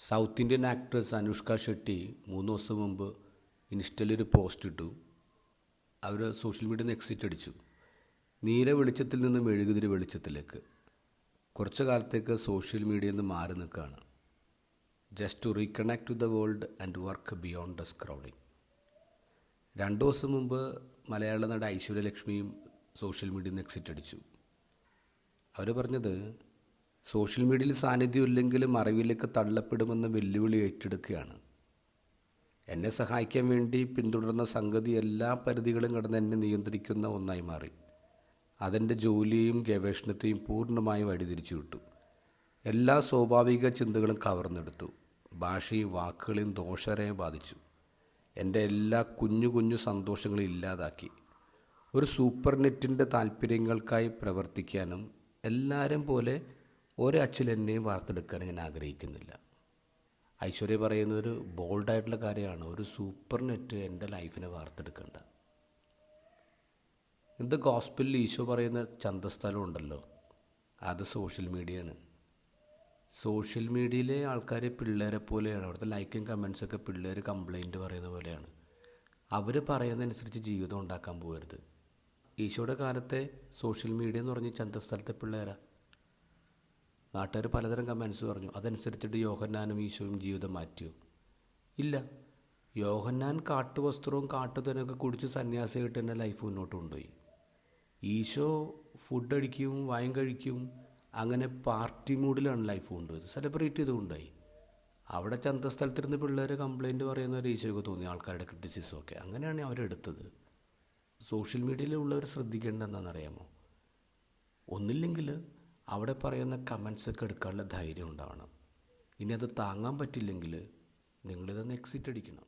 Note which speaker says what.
Speaker 1: South Indian actress Anushka Shetty 3 ദിവസം മുമ്പ് ഇൻസ്റ്റയിലൊരു post ഇട്ടു. അവർ സോഷ്യൽ മീഡിയയിൽ നിന്ന് എക്സിറ്റ് അടിച്ചു. നീല വെളിച്ചത്തിൽ നിന്ന് മെഴുകുതിരി വെളിച്ചത്തിലേക്ക് കുറച്ച് കാലത്തേക്ക് സോഷ്യൽ മീഡിയയിൽ നിന്ന് മാറി നിൽക്കുകയാണ്. Just to reconnect with the world and work beyond the scrolling. 2 ദിവസം മുമ്പ് മലയാള നടി ഐശ്വര്യലക്ഷ്മിയും സോഷ്യൽ മീഡിയയിൽ നിന്ന് എക്സിറ്റ് അടിച്ചു. അവർ പറഞ്ഞത്, സോഷ്യൽ മീഡിയയിൽ സാന്നിധ്യം ഇല്ലെങ്കിലും അറിവിലേക്ക് തള്ളപ്പെടുമെന്ന വെല്ലുവിളി ഏറ്റെടുക്കുകയാണ്. എന്നെ സഹായിക്കാൻ വേണ്ടി പിന്തുടർന്ന സംഗതി എല്ലാ പരിധികളും കടന്ന് എന്നെ നിയന്ത്രിക്കുന്ന ഒന്നായി മാറി. അതെൻ്റെ ജോലിയെയും ഗവേഷണത്തെയും പൂർണ്ണമായും വഴിതിരിച്ചു വിട്ടു. എല്ലാ സ്വാഭാവിക ചിന്തകളും കവർന്നെടുത്തു. ഭാഷയും വാക്കുകളെയും ദോഷകരമായി ബാധിച്ചു. എൻ്റെ എല്ലാ കുഞ്ഞു കുഞ്ഞു സന്തോഷങ്ങളും ഇല്ലാതാക്കി. ഒരു സൂപ്പർനെറ്റിൻ്റെ താല്പര്യങ്ങൾക്കായി പ്രവർത്തിക്കാനും എല്ലാവരും പോലെ ഒരച്ചിൽ എന്നെയും വാർത്തെടുക്കാൻ ഞാൻ ആഗ്രഹിക്കുന്നില്ല. ഐശ്വര്യ പറയുന്നതൊരു ബോൾഡായിട്ടുള്ള കാര്യമാണ്. ഒരു സൂപ്പർ നെറ്റ് എൻ്റെ ലൈഫിനെ വാർത്തെടുക്കേണ്ട. ഇത് ഗോസ്പലിൽ ഈശോ പറയുന്ന ചന്തസ്ഥലം ഉണ്ടല്ലോ, അത് സോഷ്യൽ മീഡിയയാണ്. സോഷ്യൽ മീഡിയയിലെ ആൾക്കാർ പിള്ളേരെ പോലെയാണ്. അവിടുത്തെ ലൈക്കും കമൻസൊക്കെ പിള്ളേർ കംപ്ലൈൻറ്റ് പറയുന്ന പോലെയാണ്. അവർ പറയുന്നതനുസരിച്ച് ജീവിതം ഉണ്ടാക്കാൻ പോകരുത്. ഈശോയുടെ കാലത്തെ സോഷ്യൽ മീഡിയ എന്ന് പറഞ്ഞ് ചന്തസ്ഥലത്തെ പിള്ളേരാണ്. നാട്ടുകാർ പലതരം കമൻസ് പറഞ്ഞു. അതനുസരിച്ചിട്ട് യോഹന്നാനും ഈശോയും ജീവിതം മാറ്റിയോ? ഇല്ല. യോഹന്നാൻ കാട്ടുവസ്ത്രവും കാട്ടുതനൊക്കെ കുടിച്ച് സന്യാസിയായിട്ട് തന്നെ ലൈഫ് മുന്നോട്ട് കൊണ്ടുപോയി. ഈശോ ഫുഡ് അടിക്കും, വൈൻ കഴിക്കും, അങ്ങനെ പാർട്ടി മൂഡിലാണ് ലൈഫ് കൊണ്ടുപോയത്. സെലിബ്രേറ്റ് ചെയ്ത് കൊണ്ടുപോയി. അവിടെ ചന്തസ്ഥലത്തിരുന്ന് പിള്ളേർ കംപ്ലൈൻറ്റ് പറയുന്ന ഒരു ഈശോയ്ക്ക് തോന്നി, ആൾക്കാരുടെ ക്രിറ്റിസിസമൊക്കെ. അങ്ങനെയാണ് അവരെടുത്തത്. സോഷ്യൽ മീഡിയയിലുള്ളവർ ശ്രദ്ധിക്കേണ്ടത് എന്താണെന്നറിയാമോ? ഒന്നില്ലെങ്കിൽ അവിടെ പറയുന്ന കമൻസൊക്കെ എടുക്കാനുള്ള ധൈര്യം ഉണ്ടാവണം. ഇനി അത് താങ്ങാൻ പറ്റില്ലെങ്കിൽ നിങ്ങളിതൊന്ന് എക്സിറ്റ് അടിക്കണം.